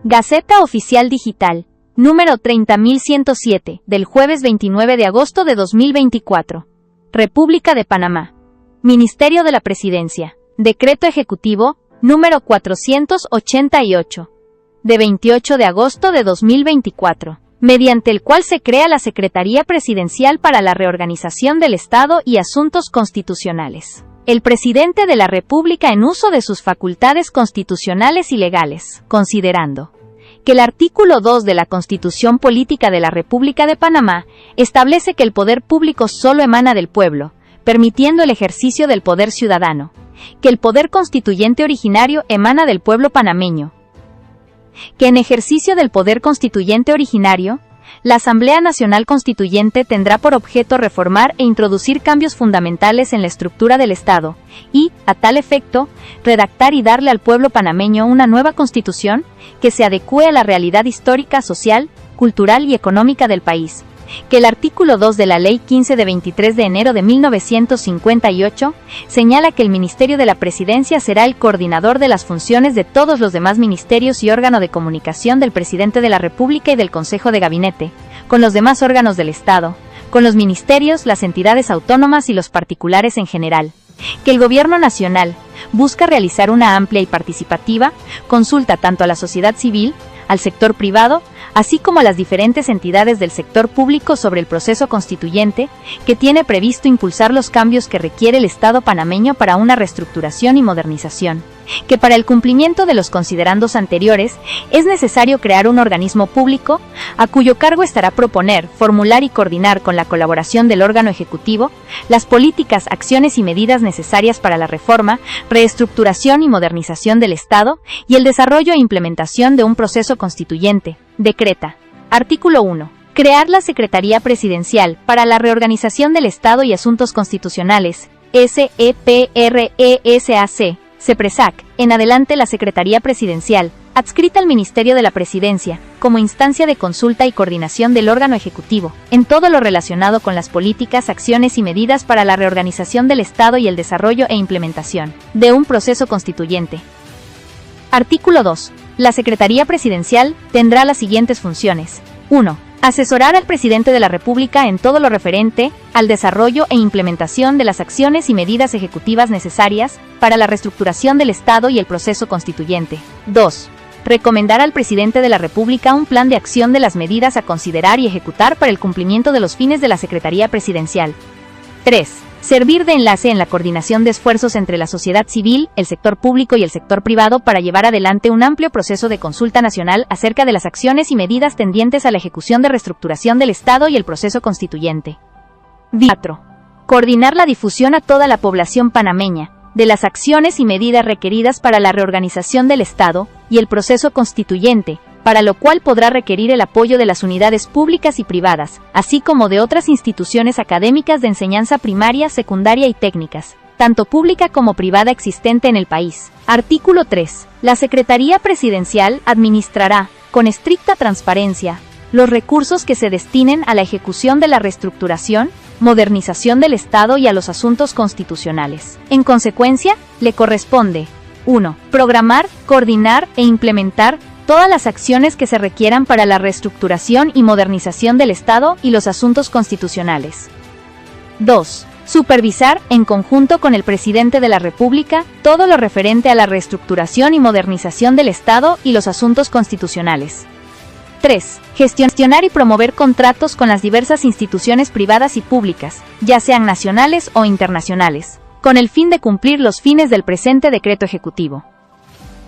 Gaceta Oficial Digital, número 30107, del jueves 29 de agosto de 2024. República de Panamá. Ministerio de la Presidencia. Decreto Ejecutivo, número 488, de 28 de agosto de 2024, mediante el cual se crea la Secretaría Presidencial para la Reorganización del Estado y Asuntos Constitucionales. El Presidente de la República en uso de sus facultades constitucionales y legales, considerando que el artículo 2 de la Constitución Política de la República de Panamá establece que el poder público solo emana del pueblo, permitiendo el ejercicio del poder ciudadano, que el poder constituyente originario emana del pueblo panameño, que en ejercicio del poder constituyente originario, la Asamblea Nacional Constituyente tendrá por objeto reformar e introducir cambios fundamentales en la estructura del Estado, y, a tal efecto, redactar y darle al pueblo panameño una nueva constitución que se adecúe a la realidad histórica, social, cultural y económica del país, que el artículo 2 de la Ley 15 de 23 de enero de 1958 señala que el Ministerio de la Presidencia será el coordinador de las funciones de todos los demás ministerios y órgano de comunicación del Presidente de la República y del Consejo de Gabinete, con los demás órganos del Estado, con los ministerios, las entidades autónomas y los particulares en general, que el Gobierno Nacional busca realizar una amplia y participativa consulta tanto a la sociedad civil, al sector privado, así como a las diferentes entidades del sector público sobre el proceso constituyente, que tiene previsto impulsar los cambios que requiere el Estado panameño para una reestructuración y modernización, que para el cumplimiento de los considerandos anteriores es necesario crear un organismo público, a cuyo cargo estará proponer, formular y coordinar con la colaboración del órgano ejecutivo, las políticas, acciones y medidas necesarias para la reforma, reestructuración y modernización del Estado, y el desarrollo e implementación de un proceso constituyente. Decreta. Artículo 1. Crear la Secretaría Presidencial para la Reorganización del Estado y Asuntos Constitucionales, SEPRESAC, CEPRESAC, en adelante la Secretaría Presidencial, adscrita al Ministerio de la Presidencia, como instancia de consulta y coordinación del órgano ejecutivo, en todo lo relacionado con las políticas, acciones y medidas para la reorganización del Estado y el desarrollo e implementación de un proceso constituyente. Artículo 2. La Secretaría Presidencial tendrá las siguientes funciones. 1. Asesorar al Presidente de la República en todo lo referente al desarrollo e implementación de las acciones y medidas ejecutivas necesarias para la reestructuración del Estado y el proceso constituyente. 2. Recomendar al Presidente de la República un plan de acción de las medidas a considerar y ejecutar para el cumplimiento de los fines de la Secretaría Presidencial. 3. Servir de enlace en la coordinación de esfuerzos entre la sociedad civil, el sector público y el sector privado para llevar adelante un amplio proceso de consulta nacional acerca de las acciones y medidas tendientes a la ejecución de reestructuración del Estado y el proceso constituyente. 4. Coordinar la difusión a toda la población panameña de las acciones y medidas requeridas para la reorganización del Estado y el proceso constituyente, para lo cual podrá requerir el apoyo de las unidades públicas y privadas, así como de otras instituciones académicas de enseñanza primaria, secundaria y técnicas, tanto pública como privada existente en el país. Artículo 3. La Secretaría Presidencial administrará, con estricta transparencia, los recursos que se destinen a la ejecución de la reestructuración, modernización del Estado y a los asuntos constitucionales. En consecuencia, le corresponde: 1. Programar, coordinar e implementar todas las acciones que se requieran para la reestructuración y modernización del Estado y los asuntos constitucionales. 2. Supervisar, en conjunto con el Presidente de la República, todo lo referente a la reestructuración y modernización del Estado y los asuntos constitucionales. 3. Gestionar y promover contratos con las diversas instituciones privadas y públicas, ya sean nacionales o internacionales, con el fin de cumplir los fines del presente decreto ejecutivo.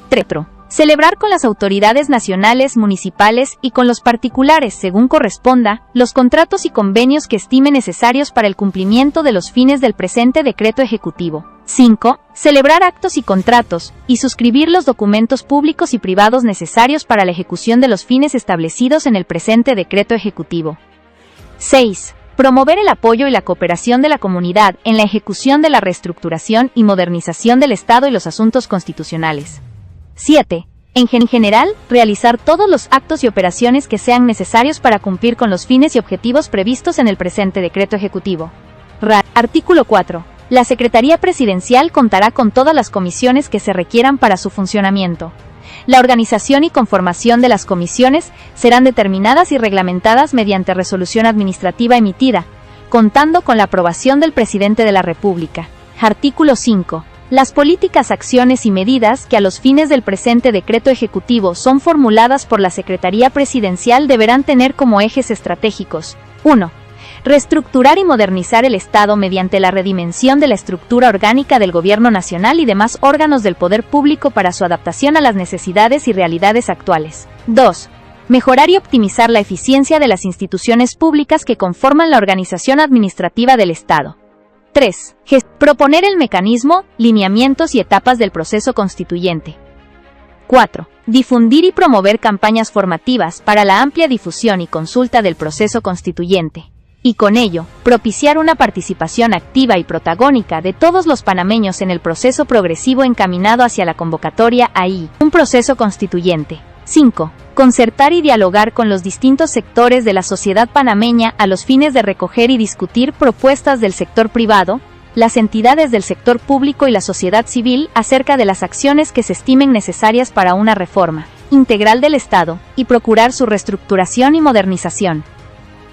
3. Celebrar con las autoridades nacionales, municipales y con los particulares, según corresponda, los contratos y convenios que estime necesarios para el cumplimiento de los fines del presente decreto ejecutivo. 5. Celebrar actos y contratos, y suscribir los documentos públicos y privados necesarios para la ejecución de los fines establecidos en el presente decreto ejecutivo. 6. Promover el apoyo y la cooperación de la comunidad en la ejecución de la reestructuración y modernización del Estado y los asuntos constitucionales. 7. En general, realizar todos los actos y operaciones que sean necesarios para cumplir con los fines y objetivos previstos en el presente decreto ejecutivo. Artículo 4. La Secretaría Presidencial contará con todas las comisiones que se requieran para su funcionamiento. La organización y conformación de las comisiones serán determinadas y reglamentadas mediante resolución administrativa emitida, contando con la aprobación del Presidente de la República. Artículo 5. Las políticas, acciones y medidas que a los fines del presente decreto ejecutivo son formuladas por la Secretaría Presidencial deberán tener como ejes estratégicos: 1. Reestructurar y modernizar el Estado mediante la redimensión de la estructura orgánica del Gobierno Nacional y demás órganos del poder público para su adaptación a las necesidades y realidades actuales. 2. Mejorar y optimizar la eficiencia de las instituciones públicas que conforman la organización administrativa del Estado. 3. Proponer el mecanismo, lineamientos y etapas del proceso constituyente. 4. Difundir y promover campañas formativas para la amplia difusión y consulta del proceso constituyente, y con ello, propiciar una participación activa y protagónica de todos los panameños en el proceso progresivo encaminado hacia la convocatoria a un proceso constituyente. 5. Concertar y dialogar con los distintos sectores de la sociedad panameña a los fines de recoger y discutir propuestas del sector privado, las entidades del sector público y la sociedad civil acerca de las acciones que se estimen necesarias para una reforma integral del Estado, y procurar su reestructuración y modernización.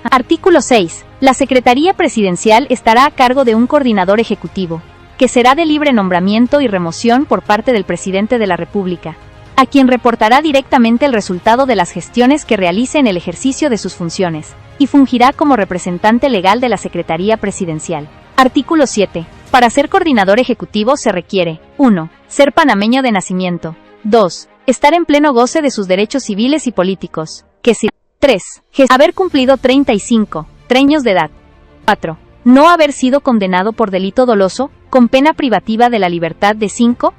Artículo 6. La Secretaría Presidencial estará a cargo de un coordinador ejecutivo, que será de libre nombramiento y remoción por parte del Presidente de la República, a quien reportará directamente el resultado de las gestiones que realice en el ejercicio de sus funciones, y fungirá como representante legal de la Secretaría Presidencial. Artículo 7. Para ser coordinador ejecutivo se requiere: 1. Ser panameño de nacimiento. 2. Estar en pleno goce de sus derechos civiles y políticos, 3. Haber cumplido 35 años de edad. 4. No haber sido condenado por delito doloso, con pena privativa de la libertad de 5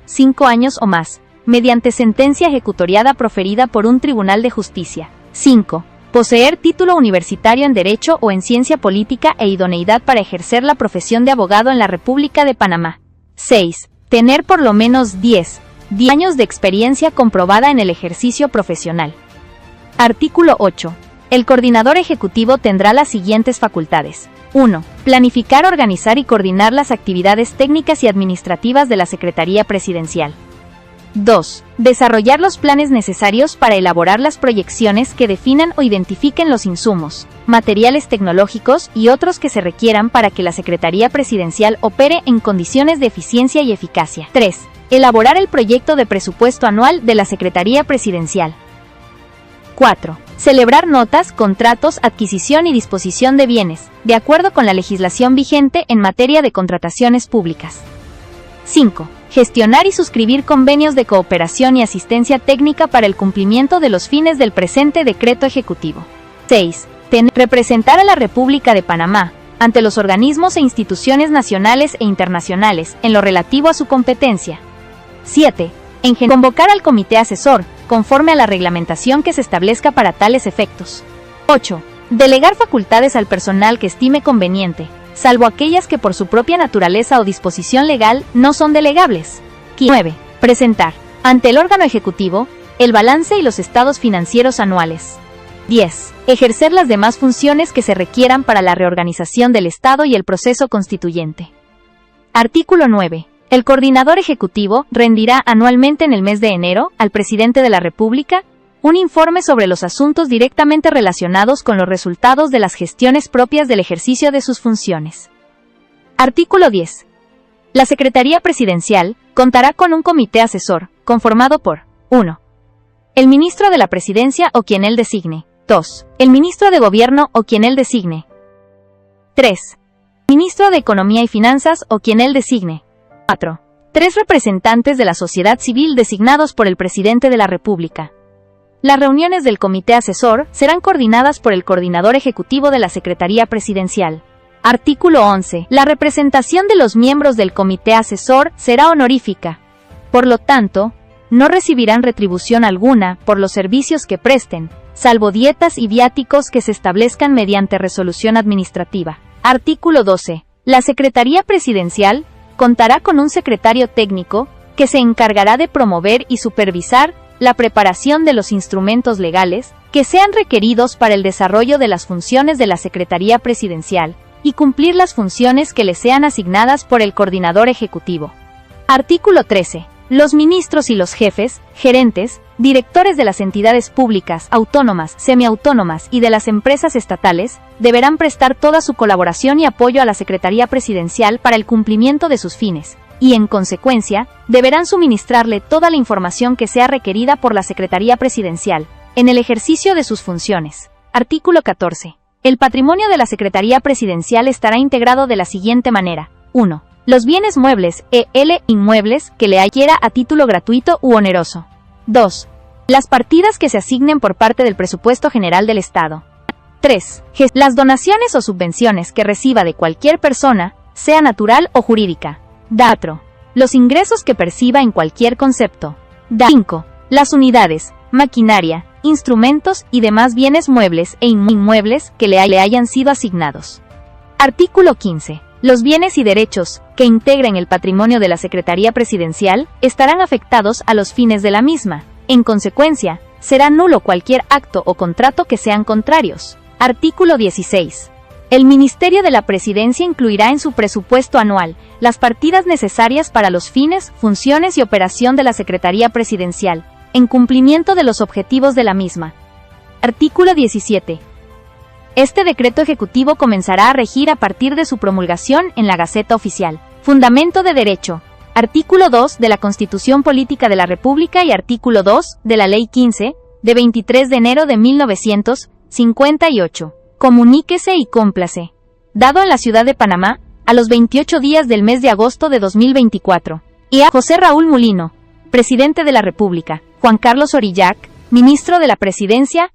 años o más, mediante sentencia ejecutoriada proferida por un tribunal de justicia. 5. Poseer título universitario en Derecho o en Ciencia Política e idoneidad para ejercer la profesión de abogado en la República de Panamá. 6. Tener por lo menos 10 años de experiencia comprobada en el ejercicio profesional. Artículo 8. El coordinador ejecutivo tendrá las siguientes facultades. 1. Planificar, organizar y coordinar las actividades técnicas y administrativas de la Secretaría Presidencial. 2. Desarrollar los planes necesarios para elaborar las proyecciones que definan o identifiquen los insumos, materiales tecnológicos y otros que se requieran para que la Secretaría Presidencial opere en condiciones de eficiencia y eficacia. 3. Elaborar el proyecto de presupuesto anual de la Secretaría Presidencial. 4. Celebrar notas, contratos, adquisición y disposición de bienes, de acuerdo con la legislación vigente en materia de contrataciones públicas. 5. Gestionar y suscribir convenios de cooperación y asistencia técnica para el cumplimiento de los fines del presente decreto ejecutivo. 6. Representar a la República de Panamá ante los organismos e instituciones nacionales e internacionales en lo relativo a su competencia. 7. Convocar al comité asesor, conforme a la reglamentación que se establezca para tales efectos. 8. Delegar facultades al personal que estime conveniente, salvo aquellas que por su propia naturaleza o disposición legal no son delegables. 9. Presentar, ante el órgano ejecutivo, el balance y los estados financieros anuales. 10. Ejercer las demás funciones que se requieran para la reorganización del Estado y el proceso constituyente. Artículo 9. El coordinador ejecutivo rendirá anualmente en el mes de enero, al Presidente de la República, un informe sobre los asuntos directamente relacionados con los resultados de las gestiones propias del ejercicio de sus funciones. Artículo 10. La Secretaría Presidencial contará con un comité asesor, conformado por 1. El ministro de la Presidencia o quien él designe. 2. El ministro de Gobierno o quien él designe. 3. Ministro de Economía y Finanzas o quien él designe. 4. 3 representantes de la sociedad civil designados por el Presidente de la República. Las reuniones del Comité Asesor serán coordinadas por el Coordinador Ejecutivo de la Secretaría Presidencial. Artículo 11. La representación de los miembros del Comité Asesor será honorífica. Por lo tanto, no recibirán retribución alguna por los servicios que presten, salvo dietas y viáticos que se establezcan mediante resolución administrativa. Artículo 12. La Secretaría Presidencial contará con un secretario técnico, que se encargará de promover y supervisar la preparación de los instrumentos legales que sean requeridos para el desarrollo de las funciones de la Secretaría Presidencial, y cumplir las funciones que le sean asignadas por el Coordinador Ejecutivo. Artículo 13. Los ministros y los jefes, gerentes, directores de las entidades públicas, autónomas, semiautónomas y de las empresas estatales, deberán prestar toda su colaboración y apoyo a la Secretaría Presidencial para el cumplimiento de sus fines, y en consecuencia, deberán suministrarle toda la información que sea requerida por la Secretaría Presidencial, en el ejercicio de sus funciones. Artículo 14. El patrimonio de la Secretaría Presidencial estará integrado de la siguiente manera. 1. Los bienes muebles, inmuebles, que le adquiera a título gratuito u oneroso. 2. Las partidas que se asignen por parte del presupuesto general del Estado. 3. Las donaciones o subvenciones que reciba de cualquier persona, sea natural o jurídica. 4. Los ingresos que perciba en cualquier concepto. 5. Las unidades, maquinaria, instrumentos y demás bienes muebles e inmuebles que le hayan sido asignados. Artículo 15. Los bienes y derechos, que integren el patrimonio de la Secretaría Presidencial, estarán afectados a los fines de la misma. En consecuencia, será nulo cualquier acto o contrato que sean contrarios. Artículo 16. El Ministerio de la Presidencia incluirá en su presupuesto anual las partidas necesarias para los fines, funciones y operación de la Secretaría Presidencial, en cumplimiento de los objetivos de la misma. Artículo 17. Este decreto ejecutivo comenzará a regir a partir de su promulgación en la Gaceta Oficial. Fundamento de derecho. Artículo 2 de la Constitución Política de la República y artículo 2 de la Ley 15, de 23 de enero de 1958. Comuníquese y cómplace. Dado en la ciudad de Panamá, a los 28 días del mes de agosto de 2024. Y a José Raúl Mulino, Presidente de la República, Juan Carlos Orillac, Ministro de la Presidencia,